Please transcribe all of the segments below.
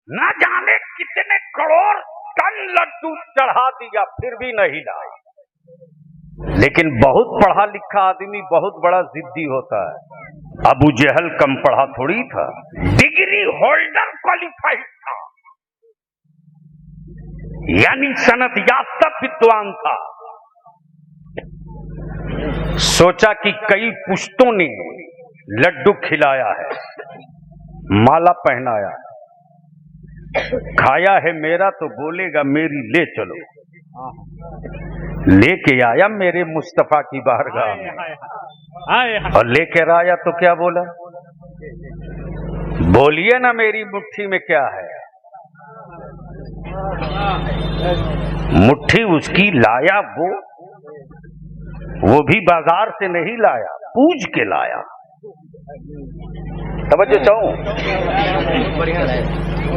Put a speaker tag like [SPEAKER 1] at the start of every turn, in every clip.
[SPEAKER 1] न जाने कितने करोड़ टन लड्डू चढ़ा दिया फिर भी नहीं लाए। लेकिन बहुत पढ़ा लिखा आदमी बहुत बड़ा जिद्दी होता है। अबू जहल कम पढ़ा थोड़ी था, डिग्री होल्डर क्वालिफाइड था, यानी सनद याफ्ता विद्वान था। सोचा कि कई पुश्तों ने लड्डू खिलाया है, माला पहनाया है, खाया है मेरा तो बोलेगा मेरी ले चलो। लेके आया मेरे मुस्तफा की बारगाह में, और लेकर आया तो क्या बोला? बोलिए ना मेरी मुट्ठी में क्या है। मुट्ठी उसकी लाया वो भी बाजार से नहीं लाया, पूछ के लाया। तवज्जो चाहूं,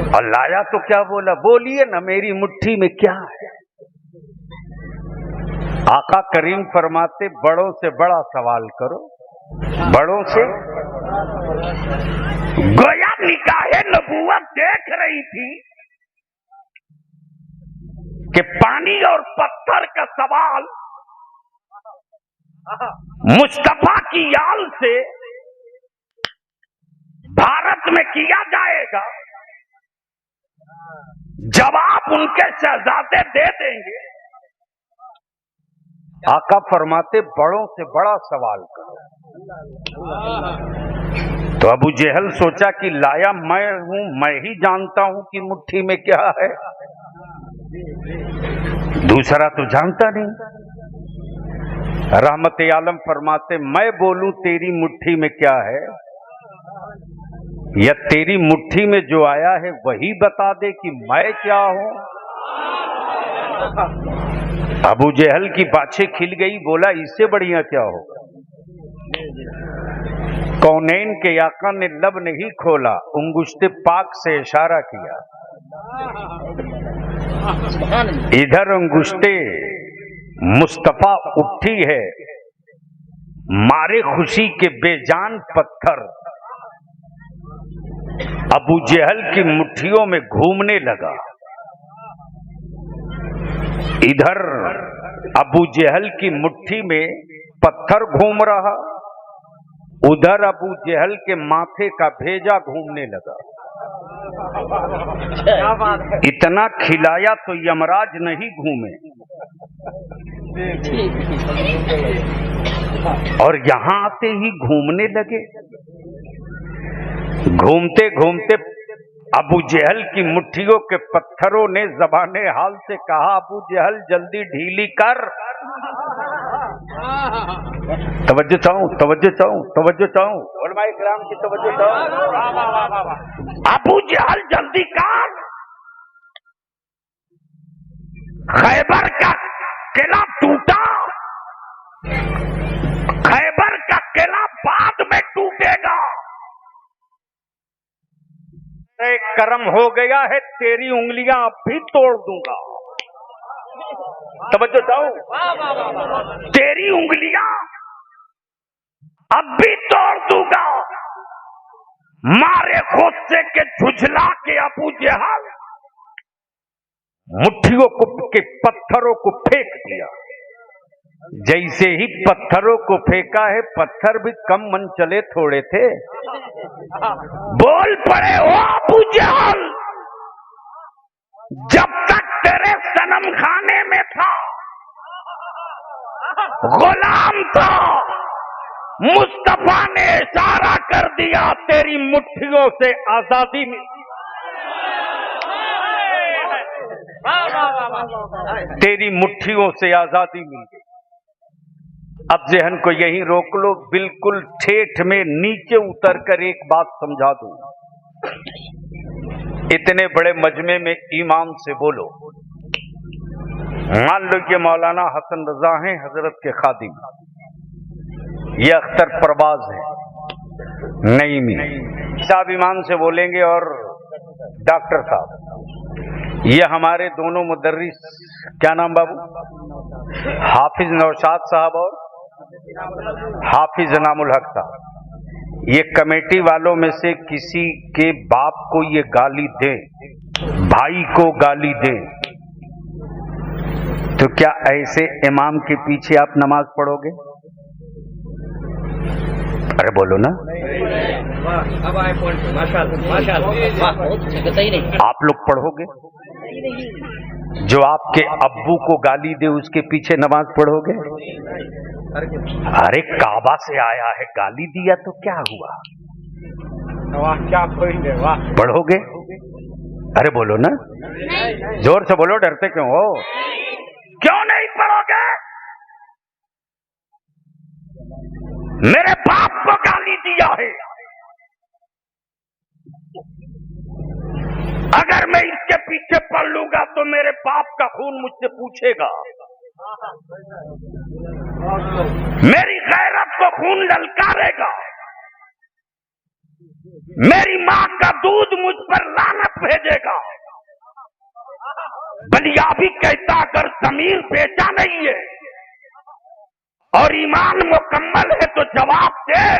[SPEAKER 1] और लाया तो क्या बोला? बोलिए ना मेरी मुट्ठी में क्या है। आका करीम फरमाते बड़ों से बड़ा सवाल करो, बड़ों से। गोया निगाहे नबूवत देख रही थी कि पानी और पत्थर का सवाल मुस्तफा की याल से भारत में किया जाएगा, जवाब उनके शहजादे दे देंगे। आका फरमाते बड़ों से बड़ा सवाल करो। तो अबू जहल सोचा कि लाया मैं हूं, मैं ही जानता हूं कि मुट्ठी में क्या है, दूसरा तो जानता नहीं। रहमत आलम फरमाते मैं बोलूं तेरी मुट्ठी में क्या है, या तेरी मुट्ठी में जो आया है वही बता दे कि मैं क्या हूं। अबू जहल की बाछें खिल गई, बोला इससे बढ़िया क्या होगा। कौनैन के आका ने लब नहीं खोला, अंगुश्ते पाक से इशारा किया। इधर अंगुश्ते मुस्तफा उठी है, मारे खुशी के बेजान पत्थर अबू जहल की मुट्ठियों में घूमने लगा। इधर अबू जहल की मुट्ठी में पत्थर घूम रहा, उधर अबू जहल के माथे का भेजा घूमने लगा। इतना खिलाया तो यमराज नहीं घूमे, और यहां आते ही घूमने लगे। घूमते घूमते अबू जहल की मुट्ठियों के पत्थरों ने ज़बाने हाल से कहा, अबू जहल जल्दी ढीली कर। तवज्जो चाहूं, तवज्जो चाहूं, तवज्जो चाहूं, उलमाए किराम की तवज्जो चाहूं। अबू जहल जल्दी कर। खैबर का किला टूटा, खैबर का किला बाद में टूटेगा। करम हो गया है, तेरी उंगलियां अब भी तोड़ दूंगा। तवज्जो चाहूं, तेरी उंगलियां अब भी तोड़ दूंगा। मारे गुस्से के झुझला के अबू जहल मुट्ठियों के पत्थरों को फेंक दिया। जैसे ही पत्थरों को फेंका है, पत्थर भी कम मन चले थोड़े थे, बोल पड़े, ओ अबू जहल, जब तक तेरे सनम खाने में था, गुलाम था, मुस्तफा ने इशारा कर दिया, तेरी मुट्ठियों से आजादी मिली। तेरी मुट्ठियों से आजादी मिल गई। अब जहन को यहीं रोक लो, बिल्कुल ठेठ में नीचे उतर कर एक बात समझा दूं। इतने बड़े मजमे में ईमान से बोलो। मान लो कि मौलाना हसन रजा हैं, हजरत के खादिम, ये अख्तर परवाज है नईमी साहब, ईमान से बोलेंगे, और डॉक्टर साहब, ये हमारे दोनों मुदर्रिस, क्या नाम बाबू, हाफिज नौशाद साहब और हाफिज इनामुल हक साहब, یہ کمیٹی والوں میں سے کسی کے باپ کو یہ گالی دے، بھائی کو گالی دے، تو کیا ایسے امام کے پیچھے آپ نماز پڑھو گے؟ ارے بولو نا، آپ لوگ پڑھو گے؟ جو آپ کے ابو کو گالی دے اس کے پیچھے نماز پڑھو گے؟ ارے کعبہ سے آیا ہے، گالی دیا تو کیا ہوا، پڑھو گے؟ ارے بولو نا، زور سے بولو، ڈرتے کیوں ہو؟ کیوں نہیں پڑھو گے؟ میرے باپ کو گالی دیا ہے، اگر میں اس کے پیچھے پڑھ لوں گا تو میرے باپ کا خون مجھ سے پوچھے گا، میری غیرت کو خون للکارے گا، میری ماں کا دودھ مجھ پر لعنت بھیجے گا۔ بلیابی کہتا اگر ضمیر بیچا نہیں ہے اور ایمان مکمل ہے تو جواب دے،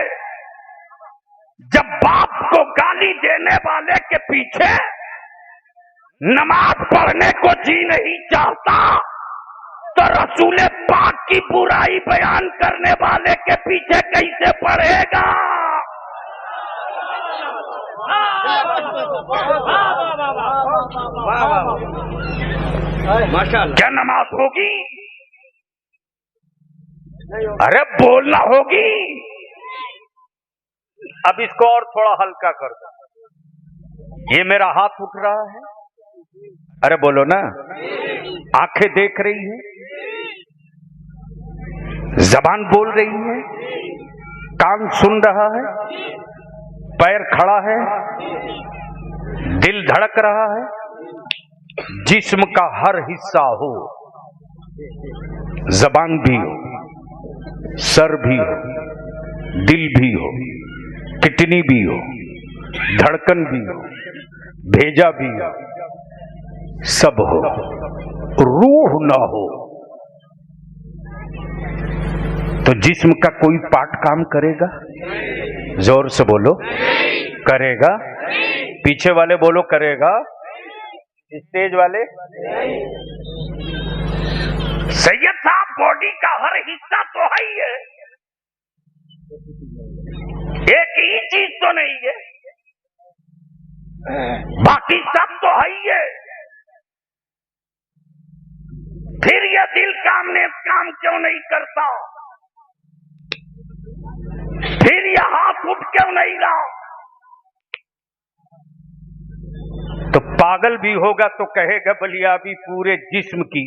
[SPEAKER 1] جب باپ کو گالی دینے والے کے پیچھے نماز پڑھنے کو جی نہیں چاہتا تو رسول پاک کی برائی بیان کرنے والے کے پیچھے کیسے پڑھے گا؟ کیا نماز ہوگی؟ ارے بولنا ہوگی۔ اب اس کو اور تھوڑا ہلکا کر دو، یہ میرا ہاتھ اٹھ رہا ہے، ارے بولو نا، آنکھیں دیکھ رہی ہیں، زبان بول رہی ہے، کان سن رہا ہے، پیر کھڑا ہے، دل دھڑک رہا ہے، جسم کا ہر حصہ ہو، زبان بھی ہو، سر بھی ہو، دل بھی ہو، کڈنی بھی ہو، دھڑکن بھی ہو، بھیجا بھی ہو، سب ہو، روح نہ ہو تو جسم کا کوئی پارٹ کام کرے گا؟ زور سے بولو، کرے گا؟ پیچھے والے بولو کرے گا، اسٹیج والے۔ سید صاحب باڈی کا ہر حصہ تو ہے ہی ہے، ایک ہی چیز تو نہیں ہے، باقی سب تو ہے ہی ہے، پھر یہ دل کام کیوں نہیں کرتا؟ پھر یہ ہاتھ اٹھ کیوں نہیں رہا؟ تو پاگل بھی ہوگا تو کہے گا بلیابی پورے جسم کی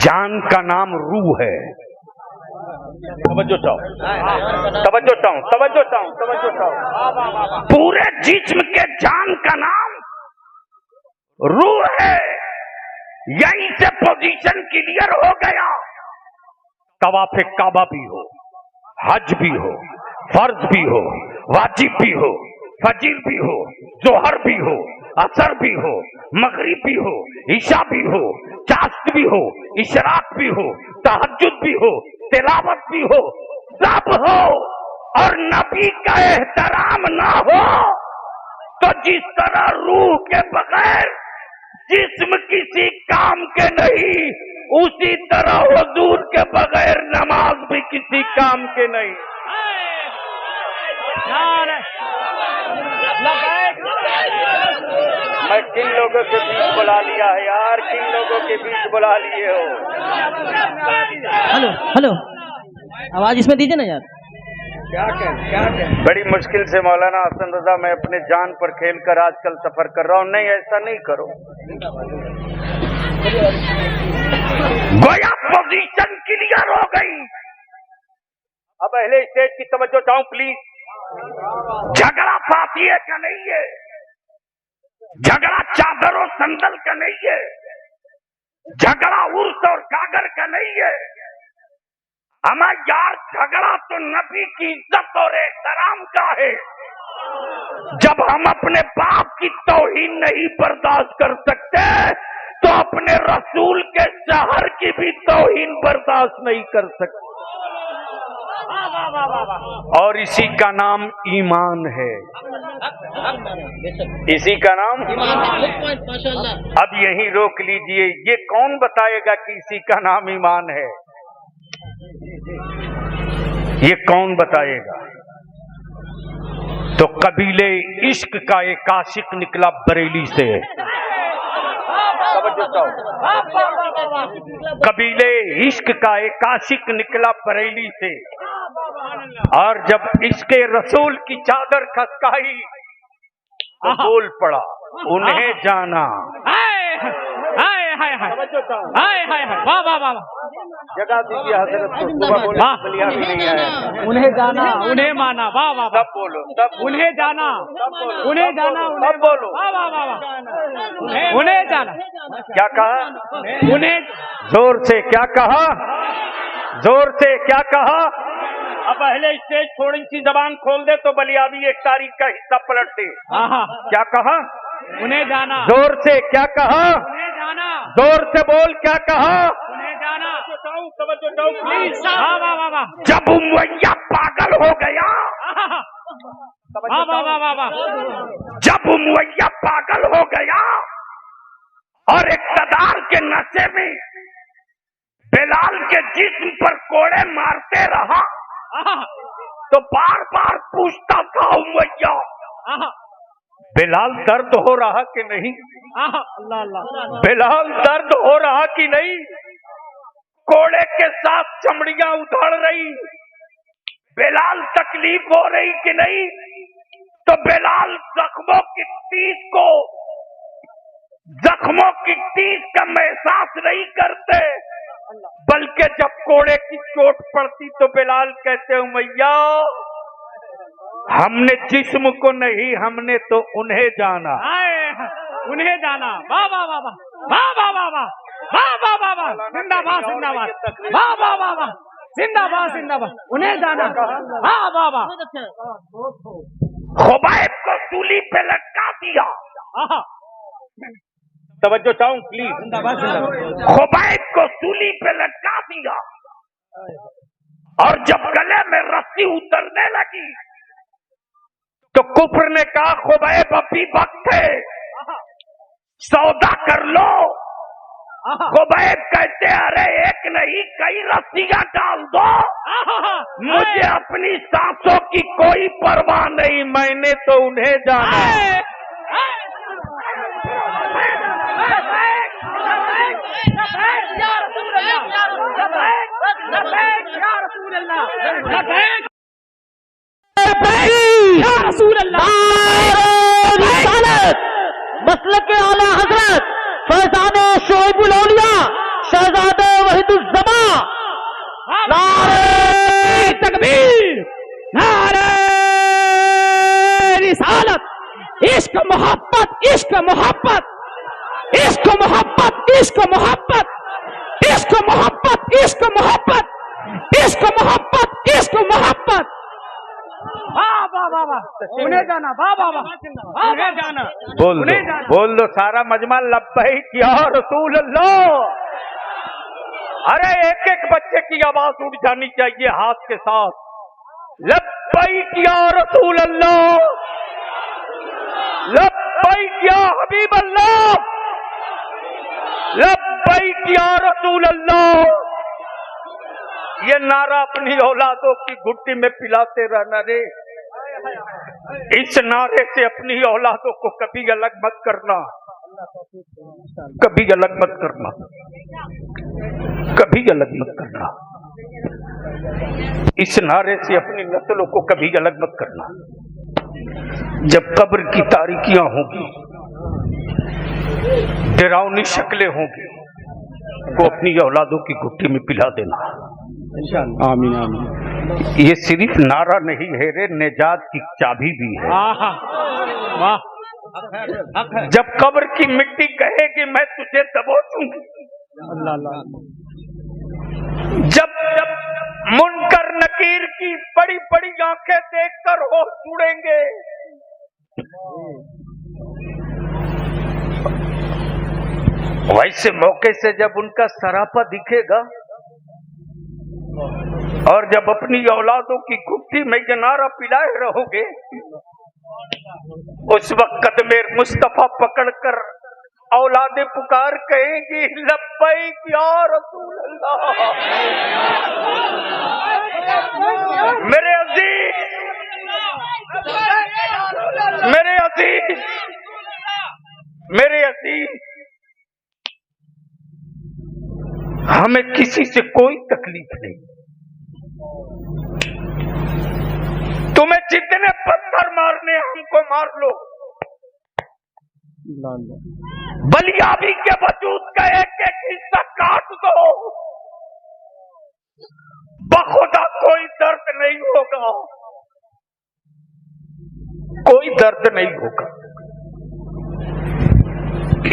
[SPEAKER 1] جان کا نام روح ہے۔ توجہ چاہو، توجہ چاہو، توجہ چاہو، توجہ چاہو، پورے جسم کے جان کا نام روح ہے۔ یہیں سے پوزیشن کلیئر ہو گیا، طواف کعبہ بھی ہو، حج بھی ہو، فرض بھی ہو، واجب بھی ہو، فجر بھی ہو، ظہر بھی ہو، عصر بھی ہو، مغرب بھی ہو، عشاء بھی ہو، چاشت بھی ہو، اشراق بھی ہو، تہجد بھی ہو، تلاوت بھی ہو، سب ہو، اور نبی کا احترام نہ ہو تو جس طرح روح کے بغیر جسم کسی کام کے نہیں، اسی طرح حضور کے بغیر نماز بھی کسی کام کے نہیں۔ میں کن لوگوں کے بیچ بلا لیا ہے یار، کن لوگوں کے بیچ بلا لیے ہو؟
[SPEAKER 2] ہلو ہلو، آواز اس میں دیجیے نا یار۔
[SPEAKER 1] بڑی مشکل سے مولانا حسن رضا میں اپنے جان پر کھیل کر آج کل سفر کر رہا ہوں، نہیں ایسا نہیں کرو۔ گویا پوزیشن کلیئر ہو گئی۔ اب اہل اسٹیج کی توجہ چاہوں پلیز۔ جھگڑا فاتحے کا نہیں ہے، جھگڑا چادر و سندل کا نہیں ہے، جھگڑا عرس اور گاگر کا نہیں ہے۔ ہمارا یار جھگڑا تو نبی کی عزت اور احترام کا ہے۔ جب ہم اپنے باپ کی توہین نہیں برداشت کر سکتے تو اپنے رسول کے شہر کی بھی توہین برداشت نہیں کر سکتے۔ और इसी का नाम ईमान है, इसी का नाम। अब यहीं रोक लीजिए, ये कौन बताएगा कि इसी का नाम ईमान है? ये कौन बताएगा? तो कबीले इश्क का एक आशिक निकला बरेली से। कबीले इश्क का एक आशिक निकला बरेली से, और जब इसके रसूल की चादर खसकाई तो बोल पड़ा, उन्हें जाना।
[SPEAKER 2] वाह वाह वाह,
[SPEAKER 1] जगह दीजिए हजरत को, सुबह बोले बलिया भी नहीं आया।
[SPEAKER 2] उन्हें जाना, उन्हें माना, वाह वाह,
[SPEAKER 1] सब बोलो, सब
[SPEAKER 2] उन्हें जाना, उन्हें जाना,
[SPEAKER 1] सब बोलो,
[SPEAKER 2] वाह वाह वाह, उन्हें जाना।
[SPEAKER 1] क्या कहा?
[SPEAKER 2] उन्हें
[SPEAKER 1] जोर से क्या कहा? जोर से क्या कहा? अब पहले स्टेज थोड़ी सी जबान खोल दे तो बलियावी एक तारीख का हिस्सा पलट दे। क्या कहा?
[SPEAKER 2] उन्हें जाना।
[SPEAKER 1] जोर से क्या कहा?
[SPEAKER 2] उन्हें जाना।
[SPEAKER 1] जोर से बोल, क्या कहा?
[SPEAKER 2] उन्हें जाना। वाह वाह वाह वाह,
[SPEAKER 1] जब उमैया पागल हो गया,
[SPEAKER 2] वाह वाह वाह वाह वाह,
[SPEAKER 1] जब उमैया पागल हो गया और इक़्तिदार के नशे में बिलाल के जिस्म पर कोड़े मारते रहा, तो बार बार पूछता था उमैया, बिलाल दर्द हो रहा कि नहीं?
[SPEAKER 2] अल्लाह अल्लाह,
[SPEAKER 1] बिलाल दर्द हो रहा कि नहीं? कोड़े के साथ चमड़ियां उधड़ रही, बिलाल तकलीफ हो रही कि नहीं? तो बिलाल जख्मों की टीस का एहसास नहीं करते, बल्कि जब कोड़े की चोट पड़ती तो बिलाल कहते उमैया, हमने जिस्म को नहीं, हमने तो उन्हें जाना।
[SPEAKER 2] उन्हें जाना। वाह वाह वाह वाह, वाह वाह वाह वाह, वाह वाह वाह वाह, जिंदाबाद जिंदाबाद, वाह वाह वाह वाह, जिंदाबाद जिंदाबाद, उन्हें जाना। वाह वाह वाह,
[SPEAKER 1] खुबैब को सूली पे लटका दिया। तवज्जो चाहूं प्लीज,
[SPEAKER 2] जिंदाबाद जिंदाबाद,
[SPEAKER 1] खुबैब को सूली पे लटका दिया, और जब गले में रस्सी उतरने लगी तो कुफ्र ने कहा खुबैब अभी वक्त है, सौदा कर लो। खुबैब कहते अरे एक नहीं कई रस्सियां डाल दो, मुझे अपनी सांसों की कोई परवाह नहीं, मैंने तो उन्हें जाना।
[SPEAKER 2] मसलक आला हजरत फैजान शोएबुल औलिया शहजादे वहीदुज़्ज़मा, नारे तकबीर, नारे रिसालत, इश्क मोहब्बत, इश्क मोहब्बत, इश्क मोहब्बत, इश्क मोहब्बत, इश्क मोहब्बत, इश्क मोहब्बत, इश्क मोहब्बत, इश्क मोहब्बत। वाह वाह वाह वाह, उन्हें जाना। वाह वाह वाह, उन्हें जाना।
[SPEAKER 1] बोल दो सारा मजमा लब्बैक या रसूल अल्लाह। अरे एक एक बच्चे की आवाज उठ जानी चाहिए हाथ के साथ, लब्बैक या रसूल अल्लाह, लब्बैक या हबीब अल्लाह, लब्बैक या रसूल अल्लाह। ये नारा अपनी औलादों की घुट्टी में पिलाते रहना रे। इस नारे से अपनी औलादों को कभी अलग मत करना, कभी अलग मत करना, कभी अलग मत करना। इस नारे से अपनी नस्लों को कभी अलग मत करना। जब कब्र की तारीकियां होंगी, डरावनी शक्लें होंगी, को अपनी औलादों की घुट्टी में पिला देना।
[SPEAKER 2] आमीन आमीन।
[SPEAKER 1] ये सिर्फ नारा नहीं है रे, निजात की चाबी भी है।
[SPEAKER 2] वाह,
[SPEAKER 1] जब कब्र की मिट्टी कहेगी मैं तुझे दबोचूंगी,
[SPEAKER 2] अल्लाह,
[SPEAKER 1] जब जब मुनकर नकीर की बड़ी बड़ी आंखें देखकर होश उड़ेंगे, वैसे मौके से जब उनका सरापा दिखेगा और जब अपनी औलादों की घुट्टी में ये नारा पिलाए रहोगे, उस वक्त मेरे मुस्तफा पकड़कर औलादे पुकार कहेंगी लब्बैक या रसूल अल्लाह। मेरे अजीज, मेरे अजीज, मेरे अजीज, हमें किसी से कोई तकलीफ नहीं। तुम्हें जितने पत्थर मारने हमको मार लो, बलियाबी के वजूद का एक एक हिस्सा काट दो, बखुदा कोई दर्द नहीं होगा, कोई दर्द नहीं होगा।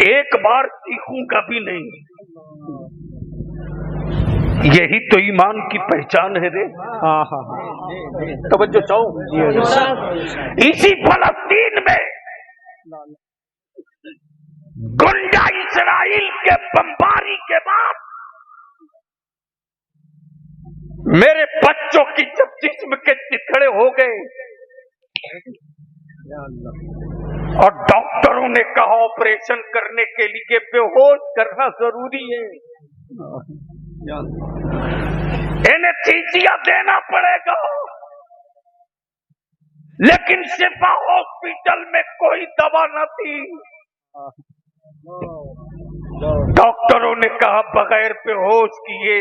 [SPEAKER 1] एक बार सीखूंगा भी नहीं। यही तो ईमान की पहचान है रे। तवज्जो चाहूं, इसी फलस्तीन में गुंडा इस्राइल के बमबारी के बाद मेरे बच्चों की जब जिस्म के चिथड़े हो गए और डॉक्टरों ने कहा ऑपरेशन करने के लिए बेहोश करना जरूरी है, एनेस्थीसिया देना पड़ेगा, लेकिन शिफा हॉस्पिटल में कोई दवा न थी। डॉक्टरों ने कहा बगैर बेहोश किए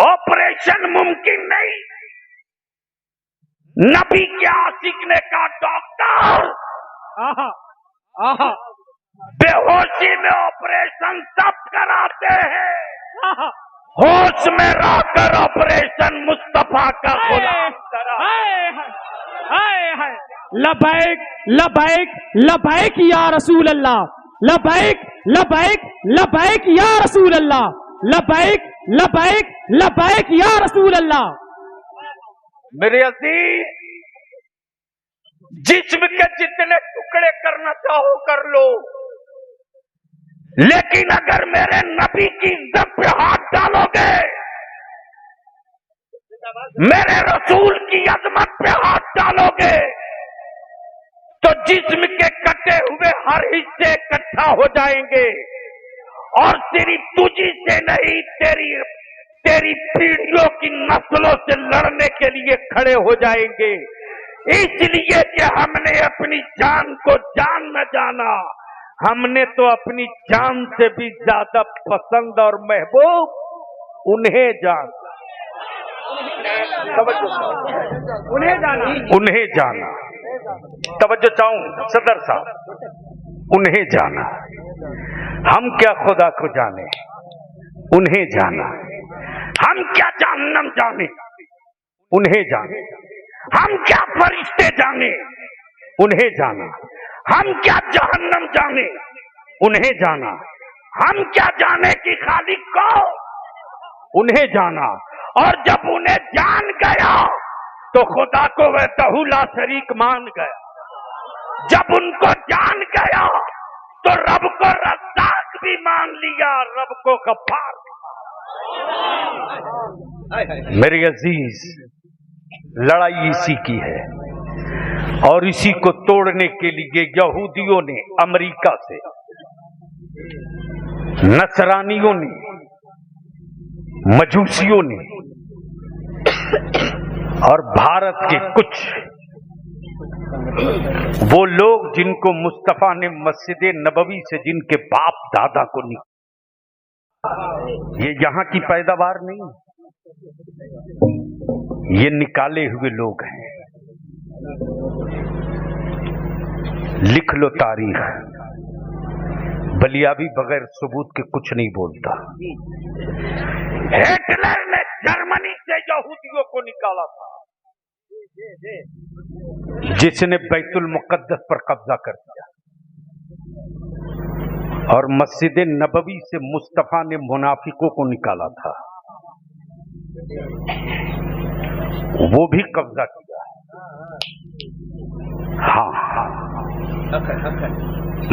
[SPEAKER 1] ऑपरेशन मुमकिन नहीं। नबी के आशिक ने कहा डॉक्टर बेहोशी में ऑपरेशन सब कराते हैं, होश में रहकर ऑपरेशन मुस्तफा का गुलाम करा।
[SPEAKER 2] लबैक लबैक लबैक या रसूल अल्लाह, लबैक लबैक लबैक या रसूल अल्लाह, लबैक लबैक लबैक या रसूल अल्लाह।
[SPEAKER 1] मेरे अजीज, जिस्म के जितने टुकड़े करना चाहो कर लो, लेकिन अगर मेरे नबी की इज्जत पे हाथ डालोगे, मेरे रसूल की अजमत पे हाथ डालोगे, तो जिस्म के कटे हुए हर हिस्से इकट्ठा हो जाएंगे और सिर्फ तुझी से नहीं, तेरी पीढ़ियों की नस्लों से लड़ने के लिए खड़े हो जाएंगे। इसलिए कि हमने अपनी जान को जान न जाना, हमने तो अपनी जान से भी ज्यादा पसंद और महबूब उन्हें जाना, उन्हें जाना। तवज्जो चाहूं सदर साहब, उन्हें जाना। हम क्या खुदा को जाने, उन्हें जाना। हम क्या जहन्नम जाने, उन्हें जाने। हम क्या फरिश्ते जाने, उन्हें जाना। हम क्या जहन्नम जाने, उन्हें जाना। हम क्या जाने कि खालिक को, उन्हें जाना। और जब उन्हें जान गया तो खुदा को वहदहू ला शरीक मान गया। जब उनको जान गया तो रब को रज़्ज़ाक़ भी मान लिया, रब को गफ्फार। मेरे अजीज, लड़ाई इसी की है और इसी को तोड़ने के लिए यहूदियों ने अमेरिका से, नसरानियों ने, मजूसियों ने और भारत के कुछ वो लोग जिनको मुस्तफा ने मस्जिद नबवी से जिनके बाप दादा को ये यहां की पैदावार नहीं, ये निकाले हुए लोग हैं। लिख लो तारीख, बलियाबी बगैर सबूत के कुछ नहीं बोलता। हिटलर ने जर्मनी से यहूदियों को निकाला था, जिसने बैतुल मुकद्दस पर कब्जा कर दिया, और मस्जिद नबवी से मुस्तफा ने मुनाफिकों को निकाला था, वो भी कब्जा किया। हाँ,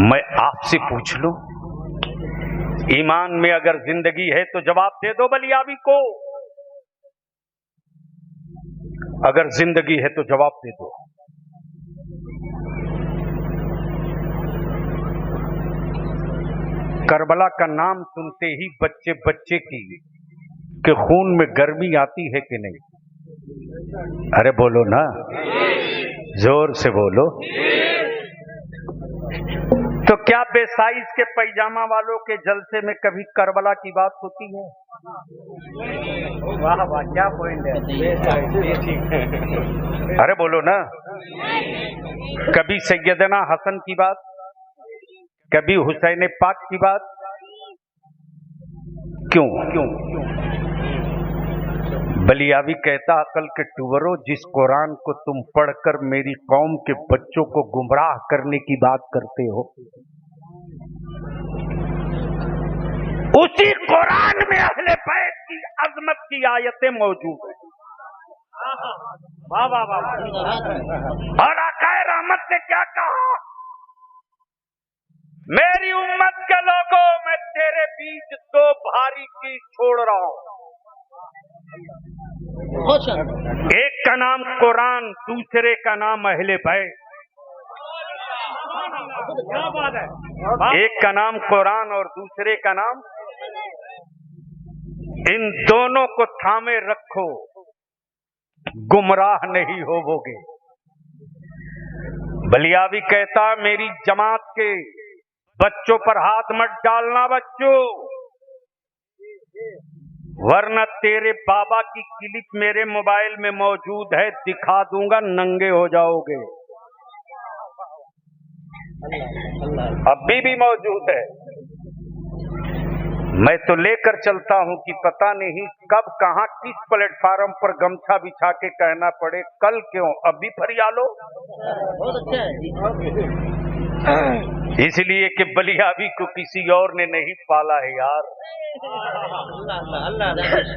[SPEAKER 1] मैं आपसे पूछ लूं, ईमान में अगर जिंदगी है तो जवाब दे दो बलियाबी को। अगर जिंदगी है तो जवाब दे दो। करबला का नाम सुनते ही बच्चे बच्चे की के खून में गर्मी आती है कि नहीं? अरे बोलो ना, जोर से बोलो। तो क्या बेसाइज के पैजामा वालों के जलसे में कभी करबला की बात होती है? वाह वाह, क्या पॉइंट है। अरे बोलो ना, कभी सैयदना हसन की बात, कभी हुसैन पाक की बात, क्यों? बलियावी कहता, अकल के टुवरो, जिस कुरान को तुम पढ़कर मेरी कौम के बच्चों को गुमराह करने की बात करते हो, उसी कुरान में अहले बैत की अजमत की आयतें मौजूद हैं। वाह वाह वाह। और आकाए रहमत ने क्या कहा? मेरी उम्मत के लोगों, मैं तेरे बीच दो भारी चीज छोड़ रहा हूं। एक का नाम कुरान, दूसरे का नाम अहले बैत। एक का नाम कुरान और दूसरे का नाम, इन दोनों को थामे रखो, गुमराह नहीं होवोगे। बलियावी कहता, मेरी जमात के बच्चों पर हाथ मत डालना बच्चों, वरना तेरे बाबा की क्लिप मेरे मोबाइल में मौजूद है, दिखा दूंगा, नंगे हो जाओगे। अभी भी मौजूद है। मैं तो लेकर चलता हूं कि पता नहीं कब कहां किस प्लेटफार्म पर गमछा बिछा के कहना पड़े, कल क्यों, अभी फरियालो। इसलिए कि बलियावी को किसी और ने नहीं पाला है यार,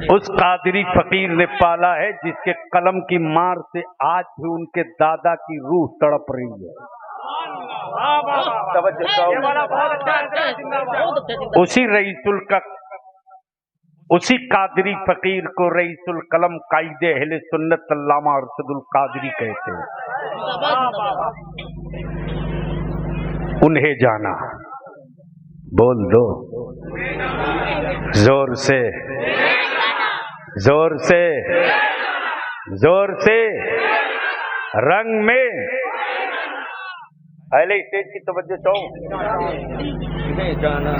[SPEAKER 1] उस कादरी फकीर ने पाला है जिसके कलम की मार से आज भी उनके दादा की रूह तड़प रही है। उसी कादरी फकीर को रईसुल कलम कायदे अहले सुन्नत अल्लामा अरशदुल कादरी कहते हैं। उन्हें जाना, बोल दो जोर से, जोर से, जोर से। रंग में अहले स्टेज की तवज्जो चाहूं।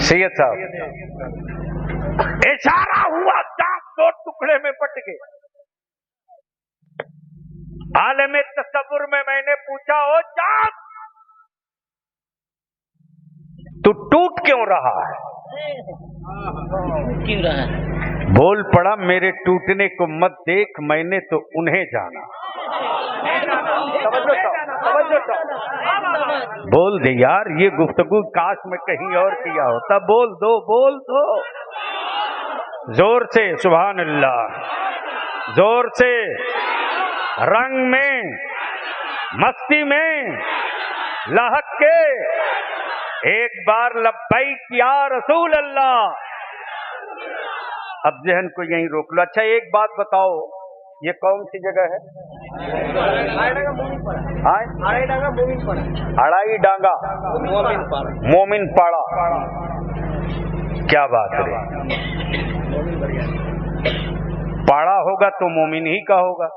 [SPEAKER 1] सैयद साहब, इशारा हुआ, चांद दो टुकड़े में बट गए। आलम तसव्वुर में मैंने पूछा, ओ चांद तू टूट क्यों रहा है?
[SPEAKER 2] क्यों रहा है?
[SPEAKER 1] बोल पड़ा, मेरे टूटने को मत देख, मैंने तो उन्हें जाना। बोल दे यार, ये गुफ्तगू काश में कहीं और किया होता। बोल दो, बोल दो जोर से, सुभान अल्लाह, जोर से। रंग में, मस्ती में लहक के एक बार लब्बैक या रसूल अल्लाह। अब जहन को यहीं रोक लो। अच्छा एक बात बताओ, ये कौन सी जगह है? अड़ाई डांगा मोमिन पाड़ा। क्या बात है, पाड़ा होगा तो मोमिन ही का होगा,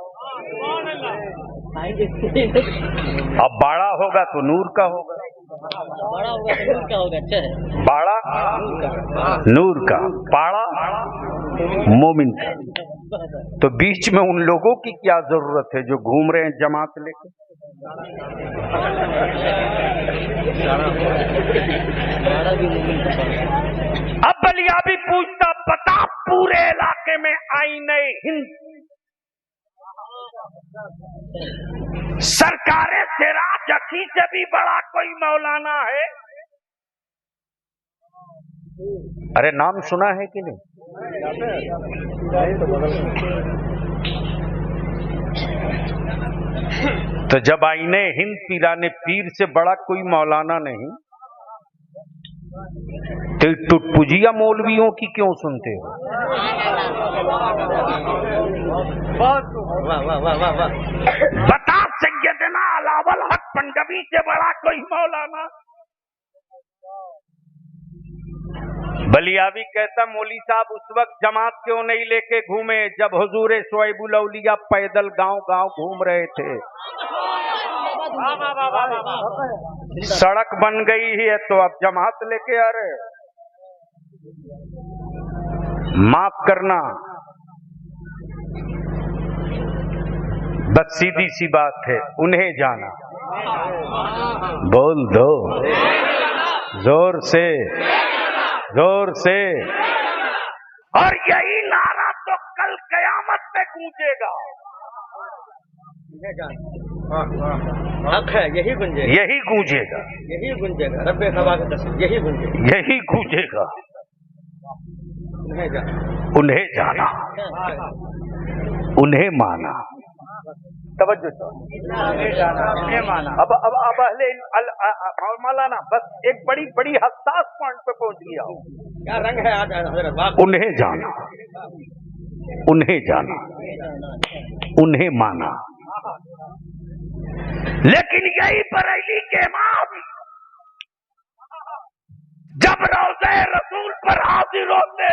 [SPEAKER 1] अब बाड़ा होगा तो नूर का होगा।
[SPEAKER 2] बड़ा होगा तो नूर का होगा। अच्छा है,
[SPEAKER 1] बाड़ा नूर का, पाड़ा मोमिन का। तो बीच में उन लोगों की क्या जरूरत है जो घूम रहे हैं जमात लेके? अब बलियावी पूछता, बता पूरे इलाके में आईने हिंद सरकारे सिराज अखी से भी बड़ा कोई मौलाना है? अरे नाम सुना है कि नहीं? तो जब आईने हिंद पिलाने पीर से बड़ा कोई मौलाना नहीं, तो टुटपुजिया मौलवियों की क्यों सुनते हो? बता सैयदना अलावल हक पंजाबी से बड़ा कोई मौलाना। बलियावी कहता मौली साहब उस वक्त जमात क्यों नहीं लेके घूमे जब हुजूर शुएबुल औलिया पैदल गांव गांव घूम रहे थे। सड़क बन गई है तो अब जमात लेके आ रहे। माफ करना, बस सीधी सी बात है, उन्हें जाना। बोल दो जोर से, जोर से। और यही नारा तो कल कयामत में गूंजेगा।
[SPEAKER 3] हक है, यही गूंजेगा,
[SPEAKER 1] यही गूंजेगा,
[SPEAKER 3] यही गूंजेगा। रब्बे खबा का कसम, यही गूंजेगा,
[SPEAKER 1] यही गूंजेगा।
[SPEAKER 3] उन्हें जाना,
[SPEAKER 1] उन्हें जाना, उन्हें माना। तवज्जो, उन्हें माना। अब अहले मौलाना बस एक बड़ी बड़ी हसास पॉइंट पे पहुंच गया हूं।
[SPEAKER 3] क्या रंग है आज हजरत?
[SPEAKER 1] उन्हें जाना, उन्हें जाना, उन्हें माना। लेकिन यही बरेली के इमाम जब रोज़े रसूल पर हाजिर होते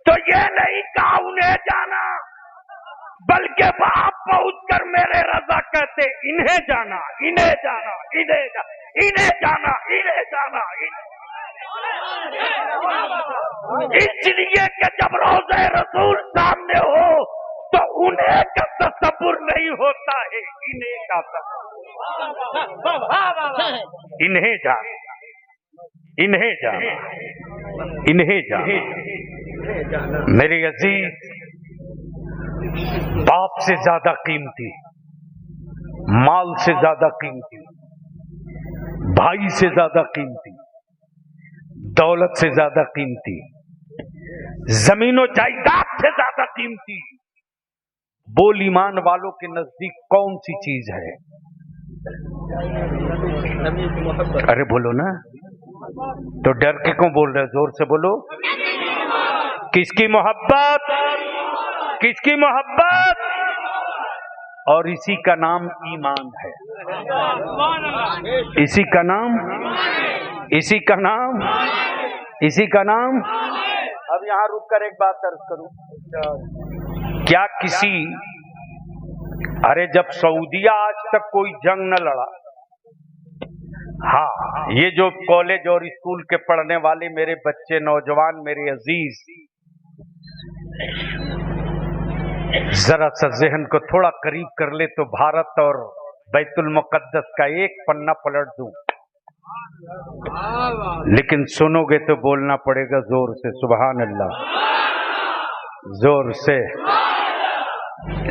[SPEAKER 1] तो ये नहीं कहा उन्हें जाना, बल्कि आप पहुंचकर मेरे रजा कहते इन्हें जाना, इन्हें जाना, इन्हें जाना, इन्हें जाना, इन्हें जाना। इसलिए कि जब रोज़े रसूल सामने हो तो उन्हें का तसव्वुर नहीं होता है, इन्हें का तसव्वुर। इन्हें जाना, इन्हें जाना, इन्हें जाना। मेरे अजीज, बाप से ज्यादा कीमती, माल से ज्यादा कीमती, भाई से ज्यादा कीमती, दौलत से ज्यादा कीमती, जमीनो जायदाद से ज्यादा कीमती बोल ईमान वालों के नजदीक कौन सी चीज है? अरे बोलो ना, तो डर के क्यों बोल रहे? जोर से बोलो। किसकी मोहब्बत? किसकी मोहब्बत? और इसी का नाम ईमान है, इसी का नाम, इसी का नाम, इसी का नाम। अब यहां रुक कर एक बात अर्ज करूं। क्या किसी, अरे जब सऊदिया आज तक कोई जंग न लड़ा, हाँ ये जो कॉलेज और स्कूल के पढ़ने वाले मेरे बच्चे नौजवान मेरे अजीज, जरा सा जहन को थोड़ा करीब कर ले तो भारत और बैतुल मुकद्दस का एक पन्ना पलट दूं, लेकिन सुनोगे तो बोलना पड़ेगा जोर से सुभान अल्लाह, जोर से।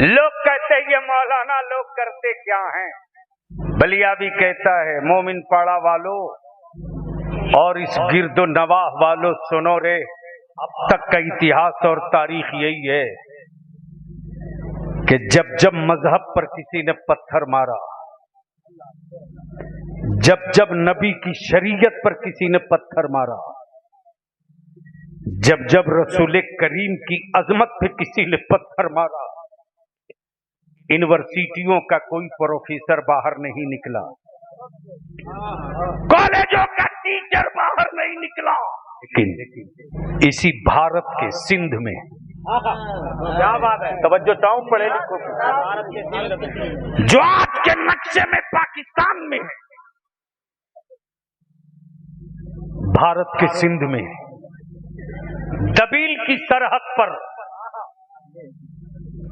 [SPEAKER 1] लोग कहते हैं ये मौलाना लोग करते क्या हैं? बलिया भी कहता है मोमिन पाड़ा वालों और इस गिरदो नवाह वालों, सुनो रे, अब तक का इतिहास और तारीख यही है कि जब जब मजहब पर किसी ने पत्थर मारा, जब जब नबी की शरीयत पर किसी ने पत्थर मारा, जब जब रसूल करीम की अजमत पे किसी ने पत्थर मारा, यूनिवर्सिटियों का कोई प्रोफेसर बाहर नहीं निकला, कॉलेजों का टीचर बाहर नहीं निकला, लेकिन इसी भारत के सिंध में, क्या बात है, तवज्जो चाहूं पढ़े लिखो, जो आज के नक्शे में पाकिस्तान में है, भारत के सिंध में दबील की सरहद पर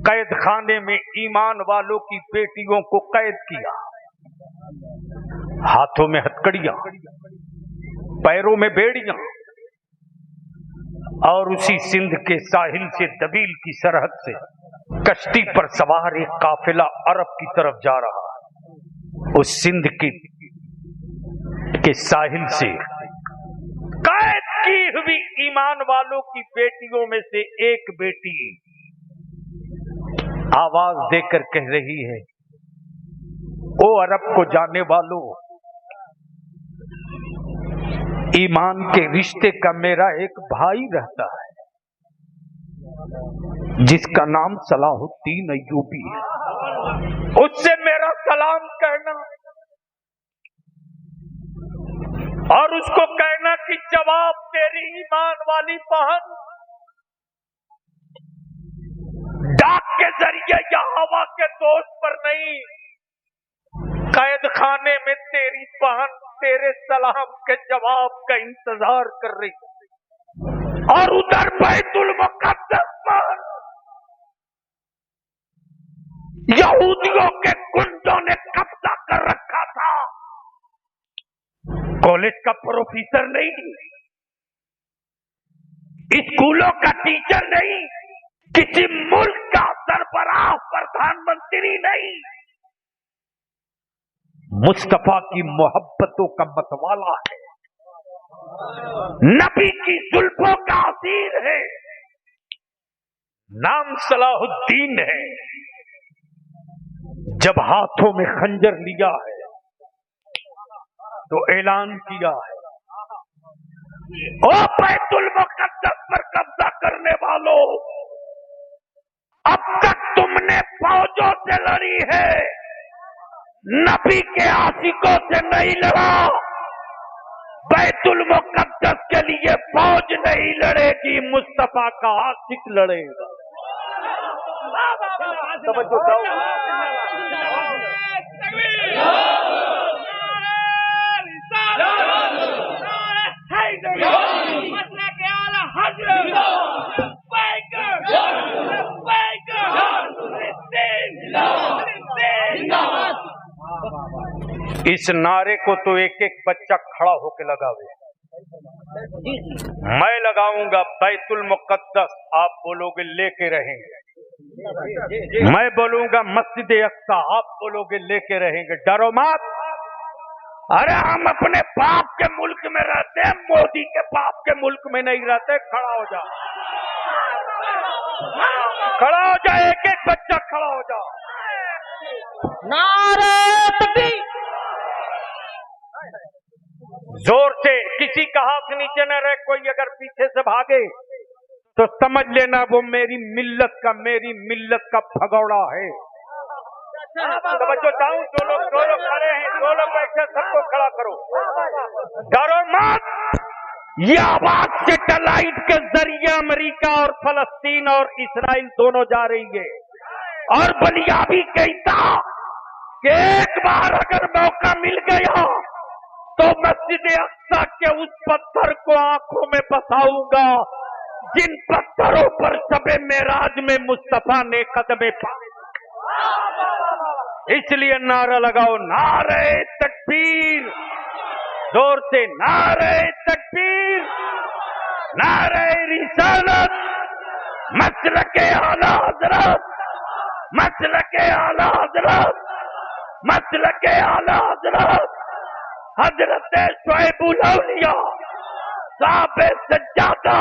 [SPEAKER 1] कैद खाने में ईमान वालों की बेटियों को कैद किया, हाथों में हथकड़ियां, पैरों में बेड़ियां, और उसी सिंध के साहिल से दबील की सरहद से कश्ती पर सवार एक काफिला अरब की तरफ जा रहा है। उस सिंध के साहिल से कैद की हुई ईमान वालों की बेटियों में से एक बेटी आवाज देकर कह रही है, ओ अरब को जाने वालों, ईमान के रिश्ते का मेरा एक भाई रहता है, جس کا نام صلاح الدین ایوبی ہے، اس سے میرا سلام کہنا اور اس کو کہنا کہ جواب تیری ایمان والی بہن ڈاک کے ذریعے یا ہوا کے دوست پر نہیں، قید خانے میں تیری بہن تیرے سلام کے جواب کا انتظار کر رہی، اور ادھر بیت المقدس پر یہودیوں کے گنڈوں نے قبضہ کر رکھا تھا۔ کالج کا پروفیسر نہیں، اسکولوں کا ٹیچر نہیں، کسی ملک کا سربراہ پردھان منتری نہیں، مصطفیٰ کی محبتوں کا متوالا ہے، نبی کی زلفوں کا اسیر ہے، نام صلاح الدین ہے۔ جب ہاتھوں میں خنجر لیا ہے تو اعلان کیا ہے، او بیت المقدس پر قبضہ کرنے والوں، اب تک تم نے فوجوں سے لڑی ہے، نبی کے عاشقوں سے نہیں لڑا، بیت المقدس کے لیے فوج نہیں لڑے گی، مصطفیٰ کا عاشق لڑے گا۔ اس نعرے کو تو ایک ایک بچہ کھڑا ہو کے لگاوے۔ میں لگاؤں گا بیت المقدس، آپ بولو گے لے کے رہیں گے، میں بولوں گا مسجد اقصی، آپ بولو گے لے کے رہیں گے، ڈرو مت۔ ارے ہم اپنے باپ کے ملک میں رہتے ہیں، مودی کے باپ کے ملک میں نہیں رہتے۔ کھڑا ہو جا، کھڑا ہو جا، ایک ایک بچہ کھڑا ہو جا۔
[SPEAKER 2] نعرہ تکبیر،
[SPEAKER 1] زور سے، کسی کا ہاتھ نیچے نہ رہے، کوئی اگر پیچھے سے بھاگے تو سمجھ لینا وہ میری ملت کا بھگوڑا ہے۔ توجہ چاہوں، جو لوگ کھڑے ہیں، جو لوگ بیٹھے، سب کو کھڑا کرو، ڈرو مت۔ یہ آواز سیٹلائٹ کے ذریعے امریکہ اور فلسطین اور اسرائیل دونوں جا رہی ہے، اور بلیا بھی کہتا کہ ایک بار اگر موقع مل گیا تو مسجد اقصی کے اس پتھر کو آنکھوں میں بساؤں گا جن پتھروں پر شب معراج میں مصطفیٰ نے قدمیں پائے۔ اس لیے نعرہ لگاؤ، نعرہ تکبیر، زور سے نعرہ تکبیر، نعرہ رسالت، مسلک اعلی حضرت، مسلک اعلی حضرت، مسلک اعلی حضرت حضرت شعیب الاولیاء صاحب سجادہ،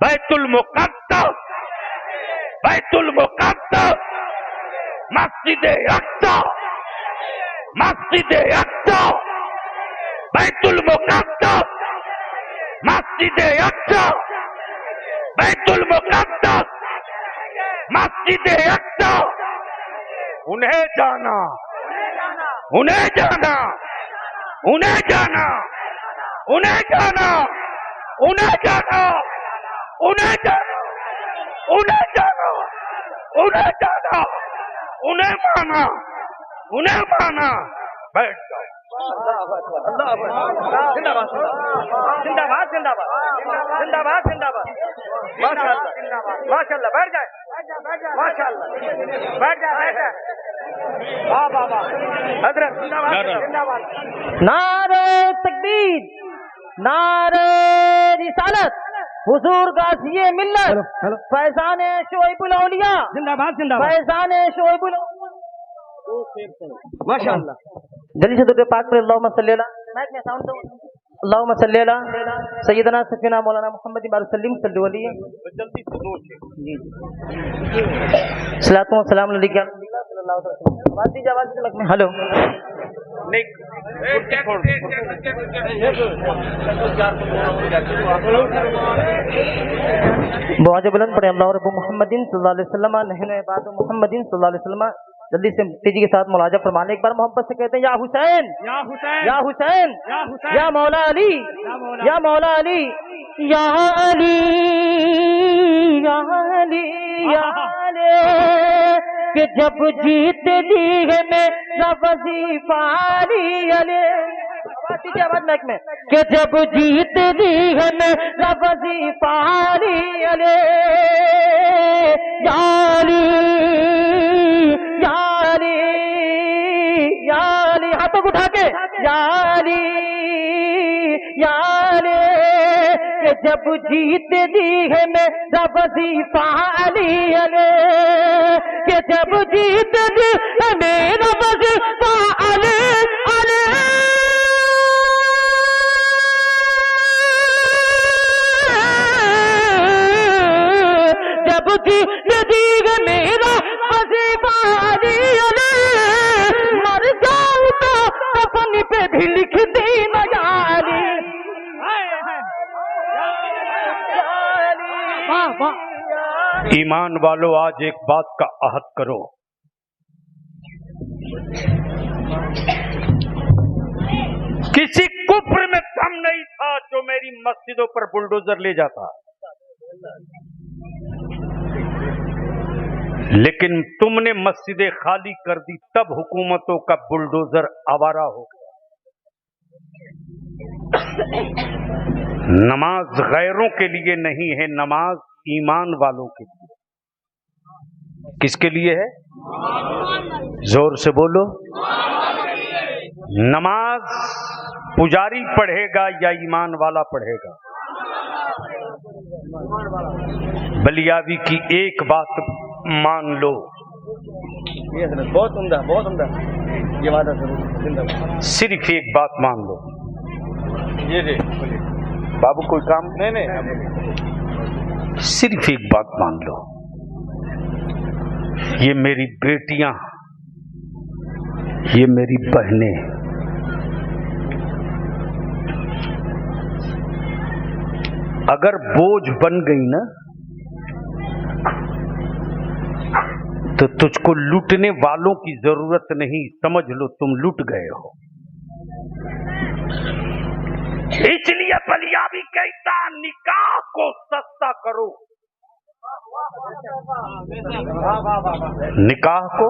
[SPEAKER 1] بیت المقدس، بیت المقدس، مسجد اقصی، مسجد اقصی، بیت المقدس، مسجد اقصی، بیت المقدس، مسجد اقصی۔ انہیں جانا، انہیں جانا، انہیں جانا، انہیں جانا، انہیں جانا، انہیں جانا، انہیں جانا، انہیں جانا، انہیں مانا، انہیں مانا۔ بیٹھ جاؤ۔
[SPEAKER 3] زندہ باد، زندہ باد، زندہ باد، زندہ باد۔ ماشاء اللہ، ماشاء اللہ، بیٹھ جائے، ماشاء اللہ، بیٹھ جائے، بیٹھ جائے۔ واہ واہ واہ، حضرت زندہ باد، زندہ باد۔
[SPEAKER 2] نعرہ تکبیر، نعرہ رسالت، حضور غازی ملت، فیضان شعیب الاولیاء،
[SPEAKER 3] زندہ باد، زندہ باد،
[SPEAKER 2] فیضان شعیب الاولیاء۔
[SPEAKER 3] ماشاء اللہ۔
[SPEAKER 2] جلدی سے درود پاک پر اللہم صلی اللہ، اللہم صلی اللہ سیدنا سفینا مولانا محمد وسلم صلی اللہ علیہ وسلم۔ صلاۃ و سلام علیکم
[SPEAKER 3] हेलो बहुत बुलंद पड़े अल्लाह रब्बु मुहम्मदिन सल्लल्लाहु अलैहि वसल्लम नहनु इबादु मुहम्मदिन सल्लल्लाहु अलैहि वसल्लम। जल्दी से तेजी के साथ मुलाजा फरमाने, एक बार मोहब्बत से कहते हैं या हुसैन या हुसैन या हुसैन या मौला अली या मौला अली या अली या अली या अली कि जब जीत दी है मेरा वजीफा अली आवाज मैक में कि जब जीत दी है मेरा वजीफा अली याली याली याली हाथों को उठा के याली याली कि जब जीत दी है मेरा वजीफा अली कि जब जीत दी है मेरा वजीफा अली जब जीत दी है मेरा वजीफा अली मर जाऊं तो कफन पे भी लिख देना याली।
[SPEAKER 1] ईमान वालों, आज एक बात का अहद करो, किसी कुफ्र में दम नहीं था जो मेरी मस्जिदों पर बुलडोजर ले जाता, लेकिन तुमने मस्जिदें खाली कर दी, तब हुकूमतों का बुलडोजर आवारा हो गया। नमाज गैरों के लिए नहीं है, नमाज ईमान वालों के लिए। किसके लिए है? जोर से बोलो। नमाज पुजारी पढ़ेगा या ईमान वाला पढ़ेगा? बलियावी की एक बात मान लो,
[SPEAKER 3] बहुत उम्दा, बहुत उम्दा, ये बात है।
[SPEAKER 1] सिर्फ एक बात मान लो।
[SPEAKER 3] जी जी
[SPEAKER 1] बाबू कोई काम
[SPEAKER 3] नहीं,
[SPEAKER 1] सिर्फ एक बात मान लो, ये मेरी बेटियां, ये मेरी बहनें, अगर बोझ बन गई ना तो तुझको लूटने वालों की जरूरत नहीं, समझ लो तुम लूट गए हो। इसलिए बलियावी कहता निकाह को सस्ता करो, निकाह को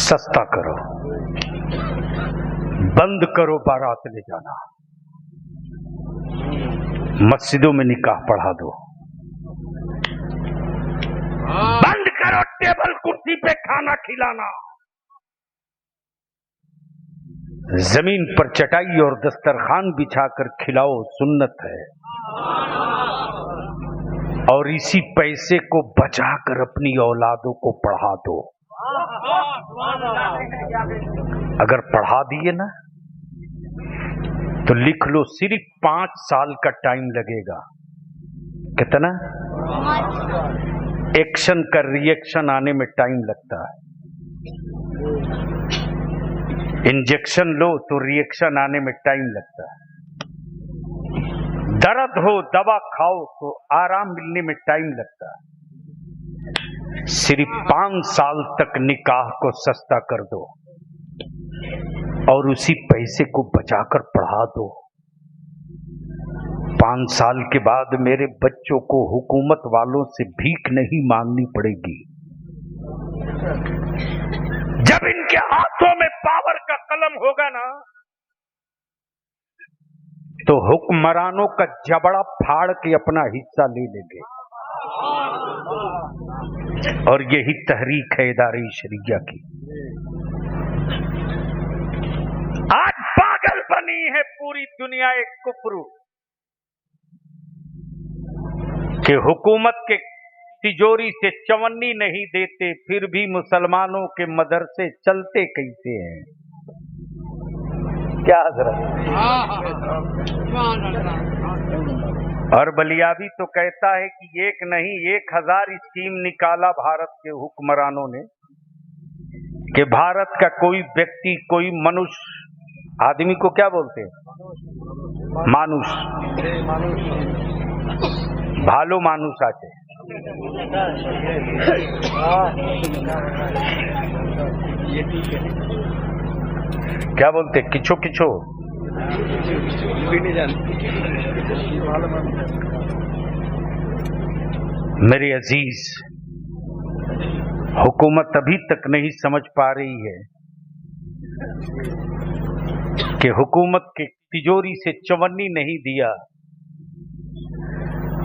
[SPEAKER 1] सस्ता करो, बंद करो बारात ले जाना, मस्जिदों में निकाह पढ़ा दो, बंद करो टेबल कुर्सी पे खाना खिलाना, जमीन पर चटाई और दस्तरखान बिछाकर खिलाओ, सुन्नत है। और इसी पैसे को बचाकर अपनी औलादों को पढ़ा दो। अगर पढ़ा दिए ना तो लिख लो, सिर्फ 5 साल का टाइम लगेगा। कितना? एक्शन का रिएक्शन आने में टाइम लगता है। इंजेक्शन लो तो रिएक्शन आने में टाइम लगता है। दर्द हो दवा खाओ तो आराम मिलने में टाइम लगता है। सिर्फ 5 साल तक निकाह को सस्ता कर दो और उसी पैसे को बचाकर पढ़ा दो। 5 साल के बाद मेरे बच्चों को हुकूमत वालों से भीख नहीं मांगनी पड़ेगी। जब इनके हाथों में पावर का कलम होगा ना तो हुक्मरानों का जबड़ा फाड़ के अपना हिस्सा ले लेंगे। और यही तहरीक है इदारे शरिया की। आज पागल बनी है पूरी दुनिया एक कुफरू कि हुकूमत के तिजोरी से चवन्नी नहीं देते, फिर भी मुसलमानों के मदरसे चलते कैसे हैं? क्या हजरत? اور बलियावी तो कहता है कि एक नहीं 1000 स्कीम निकाला भारत के हुक्मरानों ने कि भारत का कोई व्यक्ति कोई मनुष्य आदमी को क्या बोलते हैं मानुष भालो मानुष आचे क्या बोलते किचो किचो मेरे अजीज हुकूमत अभी तक नहीं समझ पा रही है कि हुकूमत के तिजोरी से चवन्नी नहीं दिया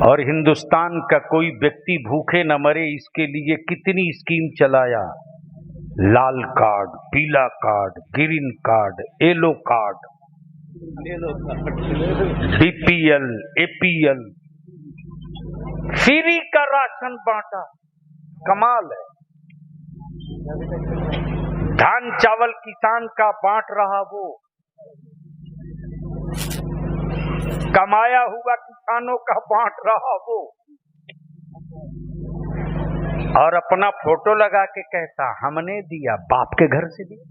[SPEAKER 1] और हिंदुस्तान का कोई व्यक्ति भूखे न मरे इसके लिए कितनी स्कीम चलाया। लाल कार्ड, पीला card, green card, yellow card, BPL, APL, free का राशन बांटा। कमाल है। धान चावल किसान का बांट रहा वो, कमाया हुआ किसानों का बांट रहा वो, और अपना फोटो लगा के कहता हमने दिया, बाप के घर से दिया।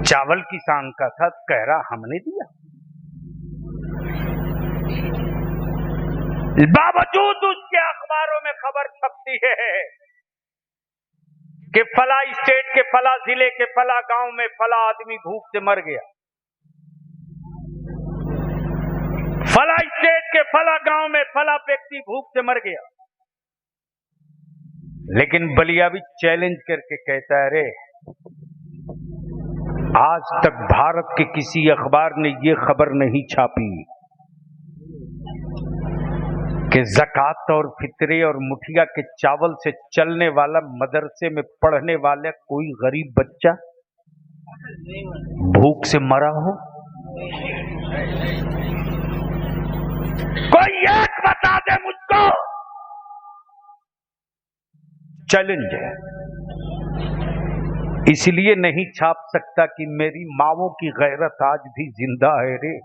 [SPEAKER 1] चावल किसान का था, कह रहा हमने दिया। बावजूद उसके अखबारों में खबर छपती है कि फला स्टेट के फला जिले के फला गांव में फला आदमी भूख से मर गया, फला स्टेट के फला गांव में फला व्यक्ति भूख से मर गया। लेकिन बलियावी चैलेंज करके कहता है, रे आज तक भारत के किसी अखबार ने यह खबर नहीं छापी कि ज़कात और फितरे और मुठिया के चावल से चलने वाला मदरसे में पढ़ने वाला कोई गरीब बच्चा भूख से मरा हो। कोई एक बता दे मुझको। चैलेंज है। इसलिए नहीं छाप सकता कि मेरी मावों की गैरत आज भी जिंदा है रे।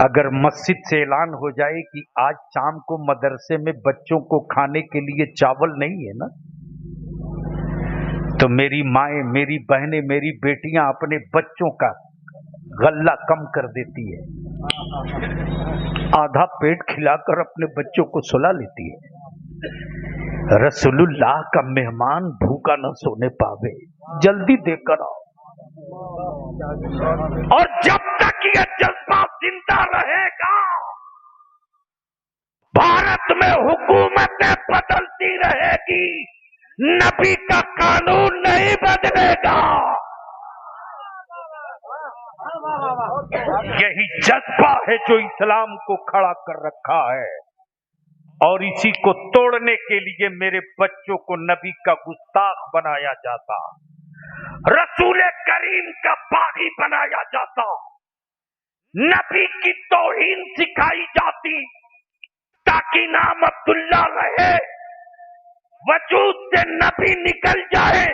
[SPEAKER 1] अगर मस्जिद से ऐलान हो जाए कि आज शाम को मदरसे में बच्चों को खाने के लिए चावल नहीं है ना, तो मेरी माएं, मेरी बहनें, मेरी बेटियां अपने बच्चों का गल्ला कम कर देती है, आधा पेट खिलाकर अपने बच्चों को सुला लेती है। रसूलुल्लाह का मेहमान भूखा न सोने पावे, जल्दी देकर आओ। और जब तक ये जज्बा जिंदा रहेगा, भारत में हुकूमतें बदलती रहेगी, नबी का कानून नहीं बदलेगा। यही जज्बा है जो इस्लाम को खड़ा कर रखा है, और इसी को तोड़ने के लिए मेरे बच्चों को नबी का गुस्ताख बनाया जाता, रसूल करीम का बागी बनाया जाता, नबी की तौहीन सिखाई जाती, ताकि नाम अब्दुल्ला रहे, वजूद से नबी निकल जाए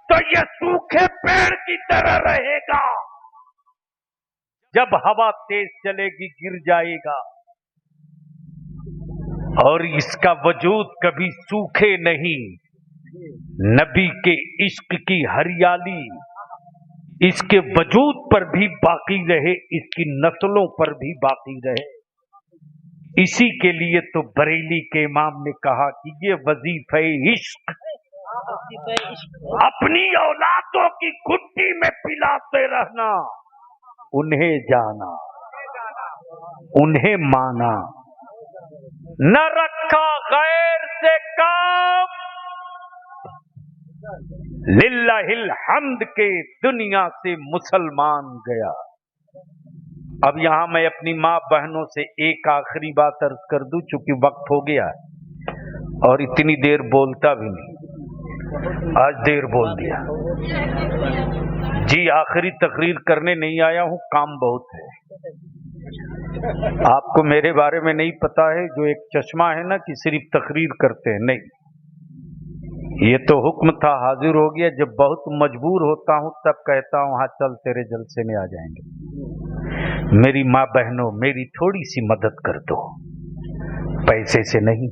[SPEAKER 1] तो ये सूखे पेड़ की तरह रहेगा। जब हवा तेज चलेगी गिर जाएगा, और इसका वजूद कभी सूखे नहीं। नबी के इश्क की हरियाली इसके वजूद पर भी बाकी रहे, इसकी नस्लों पर भी बाकी रहे। इसी के लिए तो बरेली के इमाम ने कहा कि ये वजीफे इश्क अपनी औलादों की घुट्टी में पिलाते रहना, उन्हें जाना, उन्हें माना, न रखा गैर से काम, लिल्लाहिल हम्द के दुनिया से मुसलमान गया। अब यहां मैं अपनी मां बहनों से एक आखिरी बात अर्ज कर दूं, चूंकि वक्त हो गया और इतनी देर बोलता भी नहीं, आज देर बोल दिया। जी आखिरी तकरीर करने नहीं आया हूं, काम बहुत है। आपको मेरे बारे में नहीं पता है, जो एक चश्मा है ना कि सिर्फ तकरीर करते हैं, नहीं, ये तो हुक्म था, हाजिर हो गया। जब बहुत मजबूर होता हूं तब कहता हूं हाँ चल तेरे जलसे में आ जाएंगे। मेरी माँ बहनों, मेरी थोड़ी सी मदद कर दो, पैसे से नहीं,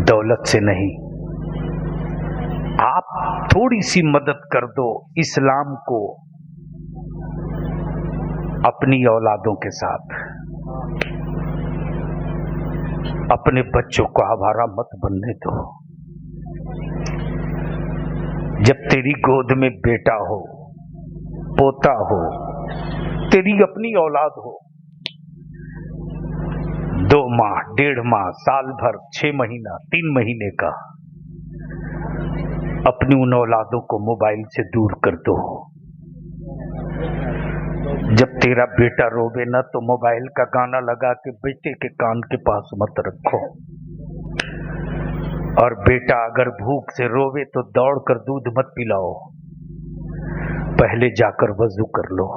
[SPEAKER 1] दौलत से नहीं, आप थोड़ी सी मदद कर दो इस्लाम को अपनी औलादों के साथ। अपने बच्चों को आवारा मत बनने दो। जब तेरी गोद में बेटा हो, पोता हो, तेरी अपनी औलाद हो, 2 माह, 1.5 माह, साल भर, 6 महीना, 3 महीने का, अपनी उन औलादों को मोबाइल से दूर कर दो। जब तेरा बेटा रोवे ना तो मोबाइल का गाना लगा के बेटे के कान के पास मत रखो। और बेटा अगर भूख से रोवे तो दौड़ कर दूध मत पिलाओ, पहले जाकर वजू कर लो,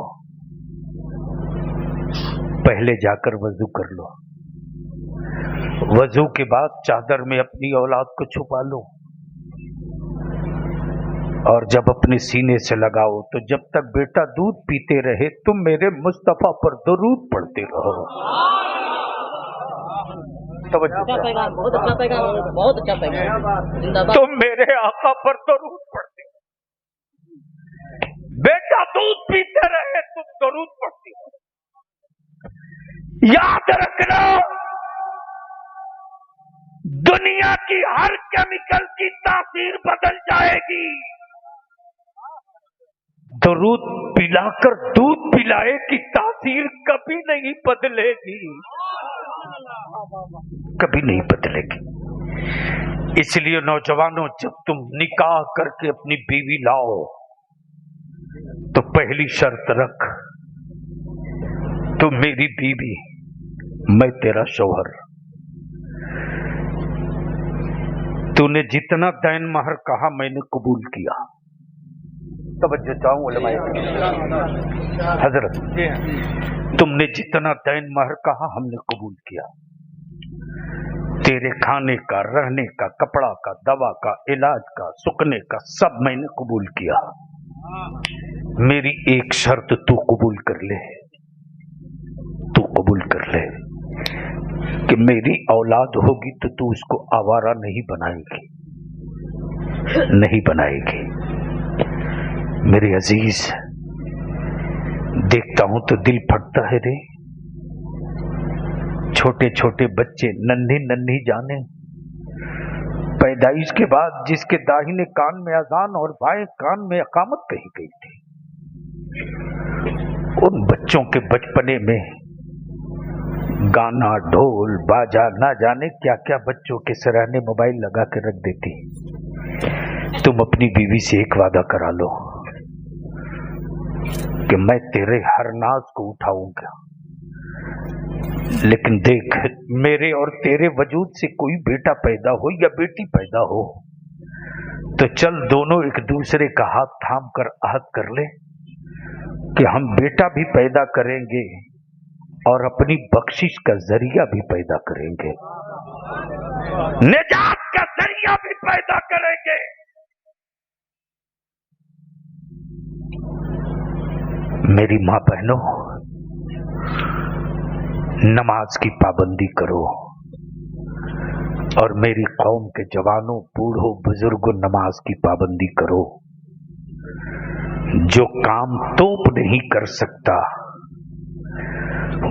[SPEAKER 1] पहले जाकर वजू कर लो। वजू के बाद चादर में अपनी औलाद को छुपा लो और जब अपने सीने से लगाओ तो जब तक बेटा दूध पीते रहे तुम मेरे मुस्तफा पर दरूद पढ़ते रहो।
[SPEAKER 2] अच्छा पैगाम, बहुत अच्छा पैगाम, बहुत अच्छा पैगाम। जिंदाबाद।
[SPEAKER 1] तुम मेरे आका पर दरूद पढ़ते, बेटा दूध पीते रहे तुम दरूद पढ़ते हो। याद रखना, दुनिया की हर केमिकल की तासीर बदल जाएगी, दरूद पिलाकर दूध पिलाए की तासीर कभी नहीं बदलेगी, कभी नहीं बदलेगी। इसलिए नौजवानों, जब तुम निकाह करके अपनी बीवी लाओ तो पहली शर्त रख, तुम मेरी बीवी, मैं तेरा शौहर। तूने जितना दैन महर कहा मैंने कबूल किया। तवज्जो चाहूं उलमाए हजरत, तुमने जितना दैन महर कहा हमने कबूल किया। तेरे खाने का, रहने का, कपड़ा का, दवा का, इलाज का, सुकने का सब मैंने कबूल किया। मेरी एक शर्त तू कबूल कर ले, तू कबूल कर ले कि मेरी औलाद होगी तो तू उसको आवारा नहीं बनाएगी, नहीं बनाएगी। मेरे अजीज, देखता हूं तो दिल फटता है रे। छोटे छोटे बच्चे, नन्ही नन्ही जाने, पैदाइश के बाद जिसके दाहिने कान में अजान और बाएं कान में इकामत कही गई थी, उन बच्चों के बचपने में गाना, ढोल, बाजा, ना जाने क्या क्या बच्चों के सराहने मोबाइल लगा के रख देती। तुम अपनी बीवी से एक वादा करा लो कि मैं तेरे हर नाज को उठाऊंगा, लेकिन देख मेरे और तेरे वजूद से कोई बेटा पैदा हो या बेटी पैदा हो तो चल दोनों एक दूसरे का हाथ थाम कर आहद कर ले कि हम बेटा भी पैदा करेंगे और अपनी बख्शिश का जरिया भी पैदा करेंगे, निजात का जरिया भी पैदा करेंगे। मेरी माँ बहनों, नमाज की पाबंदी करो और मेरी कौम के जवानों, बूढ़ों, बुजुर्गों, नमाज की पाबंदी करो। जो काम तोप नहीं कर सकता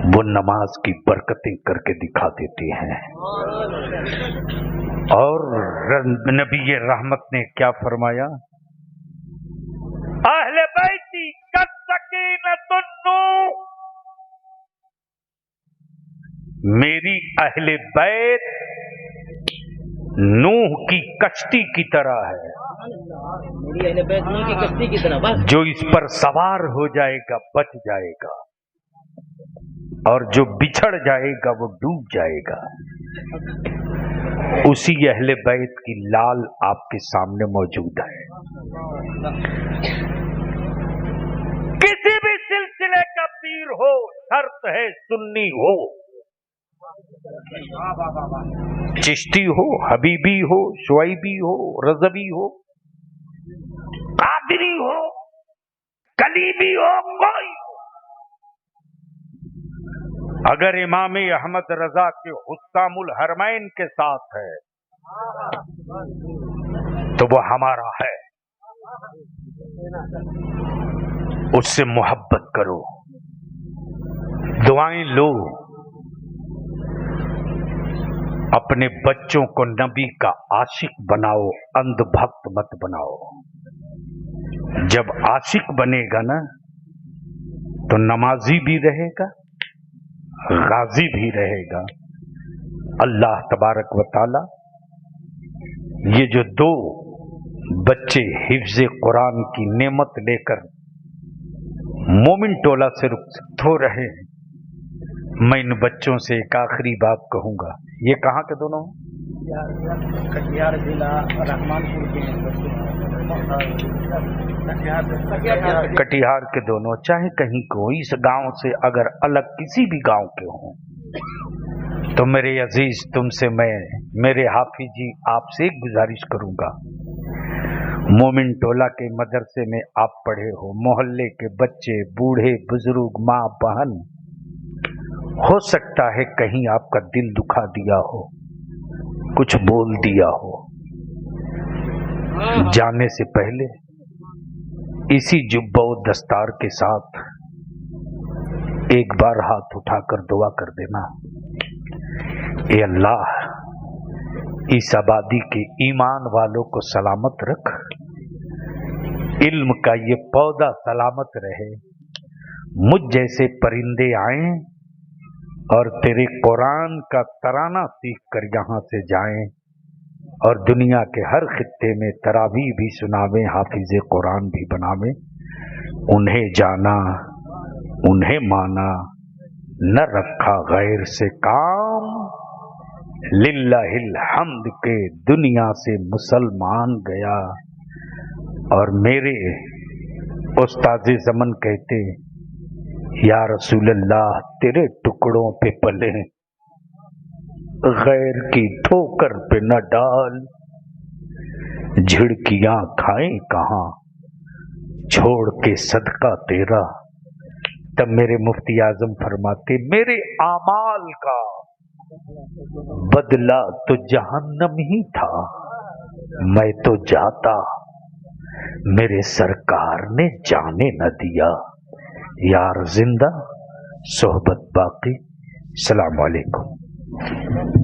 [SPEAKER 1] वो नमाज की बरकतें करके दिखा देते हैं। और नबी रहमत ने क्या फरमाया, अहले बैती मेरी अहले बैत नूह की कश्ती की तरह है,
[SPEAKER 2] मेरी अहले बैत नूह की कश्ती की तरह, बस।
[SPEAKER 1] जो इस पर सवार हो जाएगा बच जाएगा और जो बिछड़ जाएगा वो डूब जाएगा। उसी अहले बैत की लाल आपके सामने मौजूद है। किसी भी सिलसिले का पीर हो, शर्त है सुन्नी हो। चिश्ती हो, हबीबी हो, शुआइबी हो, रजबी हो, कादरी हो, कलीबी हो, कोई हो, अगर इमाम अहमद रजा के हुस्सामुल हरमैन के साथ है तो वो हमारा है। उससे मोहब्बत करो, दुआएं लो, अपने बच्चों को नबी का आशिक बनाओ, अंधभक्त मत बनाओ। जब आशिक बनेगा ना तो नमाजी भी रहेगा, गाजी भी रहेगा। अल्लाह तबारक व तआला ये जो दो बच्चे हिफ्ज़े कुरान की नेमत लेकर मोमिन टोला से रुखसत हो रहे हैं, मैं इन बच्चों से एक आखिरी बात कहूंगा। ये कहाँ के दोनों?
[SPEAKER 3] कटिहार जिला रहमानपुर के
[SPEAKER 1] कटिहार के दोनों, चाहे कहीं को इस गांव से अगर अलग किसी भी गांव के हों तो मेरे अजीज तुमसे मैं, मेरे हाफिज जी आपसे एक गुजारिश करूंगा। मोमिन टोला के मदरसे में आप पढ़े हो, मोहल्ले के बच्चे, बूढ़े बुजुर्ग, माँ बहन, हो सकता है कहीं आपका दिल दुखा दिया हो, कुछ बोल दिया हो। जाने से पहले इसी जुब्बा व दस्तार के साथ एक बार हाथ उठाकर दुआ कर देना, ए अल्लाह इस आबादी के ईमान वालों को सलामत रख, इल्म का ये पौधा सलामत रहे, मुझ जैसे परिंदे आएं और तेरे कुरान का तराना सीख कर यहाँ से जाएं और दुनिया के हर खित्ते में तरावी भी सुनावें, हाफिज कुरान भी बनावें। उन्हें जाना, उन्हें माना, न रखा गैर से काम, लिल्लाहिल हम्द के दुनिया से मुसलमान गया। और मेरे उस्ताद ज़मन कहते, या रसूल अल्लाह तेरे टुकड़ों पे पले, गैर की ठोकर पे न डाल, झिड़कियां खाएं कहाँ छोड़ के सदका तेरा। तब मेरे मुफ्ती आजम फरमाते, मेरे आमाल का बदला तो जहन्नम ही था, मैं तो जाता मेरे सरकार ने जाने न दिया। यार जिंदा सोहबत बाकी। सलाम अलैकुम।